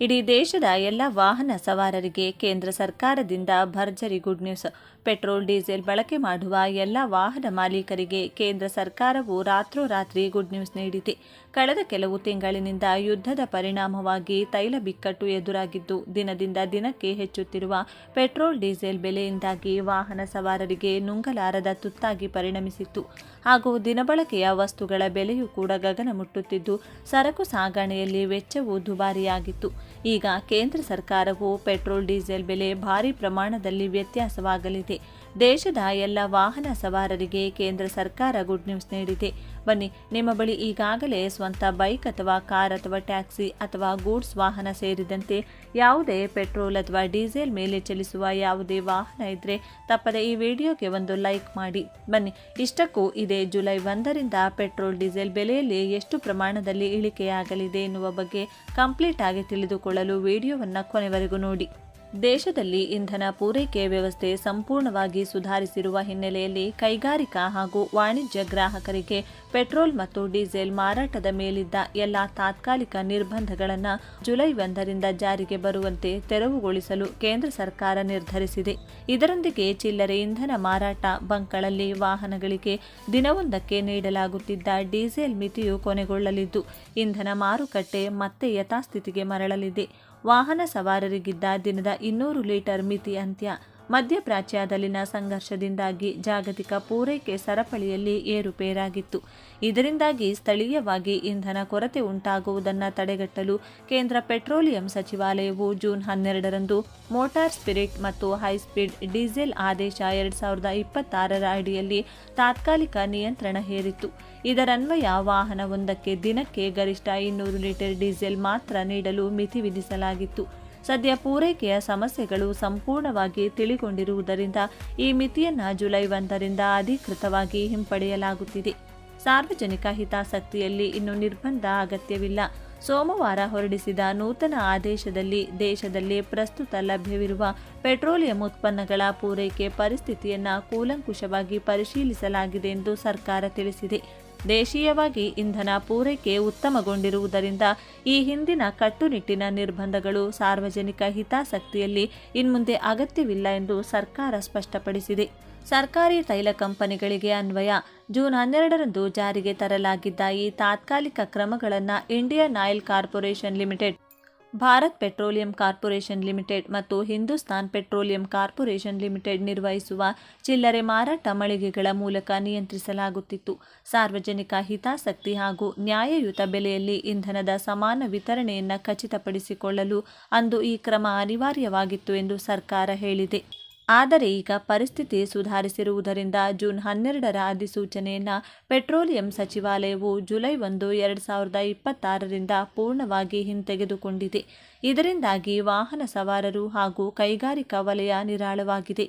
ಇಡೀ ದೇಶದ ಎಲ್ಲ ವಾಹನ ಸವಾರರಿಗೆ ಕೇಂದ್ರ ಸರ್ಕಾರದಿಂದ ಭರ್ಜರಿ ಗುಡ್ ನ್ಯೂಸ್. ಪೆಟ್ರೋಲ್ ಡೀಸೆಲ್ ಬಳಕೆ ಮಾಡುವ ಎಲ್ಲ ವಾಹನ ಮಾಲೀಕರಿಗೆ ಕೇಂದ್ರ ಸರ್ಕಾರವು ರಾತ್ರೋರಾತ್ರಿ ಗುಡ್ ನ್ಯೂಸ್ ನೀಡಿದೆ. ಕಳೆದ ಕೆಲವು ತಿಂಗಳಿನಿಂದ ಯುದ್ಧದ ಪರಿಣಾಮವಾಗಿ ತೈಲ ಬಿಕ್ಕಟ್ಟು ಎದುರಾಗಿದ್ದು, ದಿನದಿಂದ ದಿನಕ್ಕೆ ಹೆಚ್ಚುತ್ತಿರುವ ಪೆಟ್ರೋಲ್ ಡೀಸೆಲ್ ಬೆಲೆಯಿಂದಾಗಿ ವಾಹನ ಸವಾರರಿಗೆ ನುಂಗಲಾರದ ತುತ್ತಾಗಿ ಪರಿಣಮಿಸಿತ್ತು. ಹಾಗೂ ದಿನಬಳಕೆಯ ವಸ್ತುಗಳ ಬೆಲೆಯೂ ಕೂಡ ಗಗನ ಮುಟ್ಟುತ್ತಿದ್ದು, ಸರಕು ಸಾಗಣೆಯಲ್ಲಿ ವೆಚ್ಚವೂ ದುಬಾರಿಯಾಗಿತ್ತು. ಈಗ ಕೇಂದ್ರ ಸರ್ಕಾರವು ಪೆಟ್ರೋಲ್ ಡೀಸೆಲ್ ಬೆಲೆ ಭಾರೀ ಪ್ರಮಾಣದಲ್ಲಿ ವ್ಯತ್ಯಾಸವಾಗಲಿದೆ. ದೇಶದ ಎಲ್ಲ ವಾಹನ ಸವಾರರಿಗೆ ಕೇಂದ್ರ ಸರ್ಕಾರ ಗುಡ್ ನ್ಯೂಸ್ ನೀಡಿದೆ. ಬನ್ನಿ, ನಿಮ್ಮ ಬಳಿ ಈಗಾಗಲೇ ಸ್ವಂತ ಬೈಕ್ ಅಥವಾ ಕಾರ್ ಅಥವಾ ಟ್ಯಾಕ್ಸಿ ಅಥವಾ ಗೂಡ್ಸ್ ವಾಹನ ಸೇರಿದಂತೆ ಯಾವುದೇ ಪೆಟ್ರೋಲ್ ಅಥವಾ ಡೀಸೆಲ್ ಮೇಲೆ ಚಲಿಸುವ ಯಾವುದೇ ವಾಹನ ಇದ್ದರೆ ತಪ್ಪದೆ ಈ ವಿಡಿಯೋಗೆ ಒಂದು ಲೈಕ್ ಮಾಡಿ. ಬನ್ನಿ, ಇಷ್ಟಕ್ಕೂ ಇದೇ ಜುಲೈ 1ರಿಂದ ಪೆಟ್ರೋಲ್ ಡೀಸೆಲ್ ಬೆಲೆಯಲ್ಲಿ ಎಷ್ಟು ಪ್ರಮಾಣದಲ್ಲಿ ಇಳಿಕೆಯಾಗಲಿದೆ ಎನ್ನುವ ಬಗ್ಗೆ ಕಂಪ್ಲೀಟ್ ಆಗಿ ತಿಳಿದುಕೊಳ್ಳಲು ವಿಡಿಯೋವನ್ನು ಕೊನೆವರೆಗೂ ನೋಡಿ. ದೇಶದಲ್ಲಿ ಇಂಧನ ಪೂರೈಕೆ ವ್ಯವಸ್ಥೆ ಸಂಪೂರ್ಣವಾಗಿ ಸುಧಾರಿಸಿರುವ ಹಿನ್ನೆಲೆಯಲ್ಲಿ ಕೈಗಾರಿಕಾ ಹಾಗೂ ವಾಣಿಜ್ಯ ಗ್ರಾಹಕರಿಗೆ ಪೆಟ್ರೋಲ್ ಮತ್ತು ಡೀಸೆಲ್ ಮಾರಾಟದ ಮೇಲಿದ್ದ ಎಲ್ಲ ತಾತ್ಕಾಲಿಕ ನಿರ್ಬಂಧಗಳನ್ನು ಜುಲೈ 1ರಿಂದ ಜಾರಿಗೆ ಬರುವಂತೆ ತೆರವುಗೊಳಿಸಲು ಕೇಂದ್ರ ಸರ್ಕಾರ ನಿರ್ಧರಿಸಿದೆ. ಇದರೊಂದಿಗೆ ಚಿಲ್ಲರೆ ಇಂಧನ ಮಾರಾಟ ಬಂಕ್ಗಳಲ್ಲಿ ವಾಹನಗಳಿಗೆ ದಿನವೊಂದಕ್ಕೆ ನೀಡಲಾಗುತ್ತಿದ್ದ ಡೀಸೆಲ್ ಮಿತಿಯು ಕೊನೆಗೊಳ್ಳಲಿದ್ದು, ಇಂಧನ ಮಾರುಕಟ್ಟೆ ಮತ್ತೆ ಯಥಾಸ್ಥಿತಿಗೆ ಮರಳಲಿದೆ. ವಾಹನ ಸವಾರರಿಗಿದ್ದ ದಿನದ 200 ಲೀಟರ್ ಮಿತಿ ಅಂತ್ಯ. ಮಧ್ಯಪ್ರಾಚ್ಯದಲ್ಲಿನ ಸಂಘರ್ಷದಿಂದಾಗಿ ಜಾಗತಿಕ ಪೂರೈಕೆ ಸರಪಳಿಯಲ್ಲಿ ಏರುಪೇರಾಗಿತ್ತು. ಇದರಿಂದಾಗಿ ಸ್ಥಳೀಯವಾಗಿ ಇಂಧನ ಕೊರತೆ ಉಂಟಾಗುವುದನ್ನು ತಡೆಗಟ್ಟಲು ಕೇಂದ್ರ ಪೆಟ್ರೋಲಿಯಂ ಸಚಿವಾಲಯವು ಜೂನ್ 12ರಂದು ಮೋಟಾರ್ ಸ್ಪಿರಿಟ್ ಮತ್ತು ಹೈಸ್ಪೀಡ್ ಡೀಸೆಲ್ ಆದೇಶ 2026ರ ಅಡಿಯಲ್ಲಿ ತಾತ್ಕಾಲಿಕ ನಿಯಂತ್ರಣ ಹೇರಿತ್ತು. ಇದರನ್ವಯ ವಾಹನವೊಂದಕ್ಕೆ ದಿನಕ್ಕೆ ಗರಿಷ್ಠ 200 ಲೀಟರ್ ಡೀಸೆಲ್ ಮಾತ್ರ ನೀಡಲು ಮಿತಿ ವಿಧಿಸಲಾಗಿತ್ತು. ಸದ್ಯ ಪೂರೈಕೆಯ ಸಮಸ್ಯೆಗಳು ಸಂಪೂರ್ಣವಾಗಿ ತಿಳಿಗೊಂಡಿರುವುದರಿಂದ ಈ ಮಿತಿಯನ್ನು ಜುಲೈ 1ರಿಂದ ಅಧಿಕೃತವಾಗಿ ಹಿಂಪಡೆಯಲಾಗುತ್ತಿದೆ. ಸಾರ್ವಜನಿಕ ಹಿತಾಸಕ್ತಿಯಲ್ಲಿ ಇನ್ನು ನಿರ್ಬಂಧ ಅಗತ್ಯವಿಲ್ಲ. ಸೋಮವಾರ ಹೊರಡಿಸಿದ ನೂತನ ಆದೇಶದಲ್ಲಿ ದೇಶದಲ್ಲಿ ಪ್ರಸ್ತುತ ಲಭ್ಯವಿರುವ ಪೆಟ್ರೋಲಿಯಂ ಉತ್ಪನ್ನಗಳ ಪೂರೈಕೆ ಪರಿಸ್ಥಿತಿಯನ್ನು ಕೂಲಂಕುಷವಾಗಿ ಪರಿಶೀಲಿಸಲಾಗಿದೆ ಎಂದು ಸರ್ಕಾರ ತಿಳಿಸಿದೆ. ದೇಶೀಯವಾಗಿ ಇಂಧನ ಪೂರೈಕೆ ಉತ್ತಮಗೊಂಡಿರುವುದರಿಂದ ಈ ಹಿಂದಿನ ಕಟ್ಟುನಿಟ್ಟಿನ ನಿರ್ಬಂಧಗಳು ಸಾರ್ವಜನಿಕ ಹಿತಾಸಕ್ತಿಯಲ್ಲಿ ಇನ್ಮುಂದೆ ಅಗತ್ಯವಿಲ್ಲ ಎಂದು ಸರ್ಕಾರ ಸ್ಪಷ್ಟಪಡಿಸಿದೆ. ಸರ್ಕಾರಿ ತೈಲ ಕಂಪನಿಗಳಿಗೆ ಅನ್ವಯ ಜೂನ್ 12ರಂದು ಜಾರಿಗೆ ತರಲಾಗಿದ್ದ ಈ ತಾತ್ಕಾಲಿಕ ಕ್ರಮಗಳನ್ನು Indian oil corporation limited, Bharat petroleum corporation limited ಮತ್ತು ಹಿಂದೂಸ್ತಾನ್ ಪೆಟ್ರೋಲಿಯಂ ಕಾರ್ಪೊರೇಷನ್ ಲಿಮಿಟೆಡ್ ನಿರ್ವಹಿಸುವ ಚಿಲ್ಲರೆ ಮಾರಾಟ ಮಳಿಗೆಗಳ ಮೂಲಕ ನಿಯಂತ್ರಿಸಲಾಗುತ್ತಿತ್ತು. ಸಾರ್ವಜನಿಕ ಹಿತಾಸಕ್ತಿ ಹಾಗೂ ನ್ಯಾಯಯುತ ಬೆಲೆಯಲ್ಲಿ ಇಂಧನದ ಸಮಾನ ವಿತರಣೆಯನ್ನು ಖಚಿತಪಡಿಸಿಕೊಳ್ಳಲು ಅಂದು ಈ ಕ್ರಮ ಅನಿವಾರ್ಯವಾಗಿತ್ತು ಎಂದು ಸರ್ಕಾರ ಹೇಳಿದೆ. ಆದರೆ ಈಗ ಪರಿಸ್ಥಿತಿ ಸುಧಾರಿಸಿರುವುದರಿಂದ ಜೂನ್ 12ರ ಅಧಿಸೂಚನೆಯನ್ನು ಪೆಟ್ರೋಲಿಯಂ ಸಚಿವಾಲಯವು ಜುಲೈ 1, 2026ರಿಂದ ಪೂರ್ಣವಾಗಿ ಹಿಂತೆಗೆದುಕೊಂಡಿದೆ. ಇದರಿಂದಾಗಿ ವಾಹನ ಸವಾರರು ಹಾಗೂ ಕೈಗಾರಿಕಾ ವಲಯ ನಿರಾಳವಾಗಿದೆ.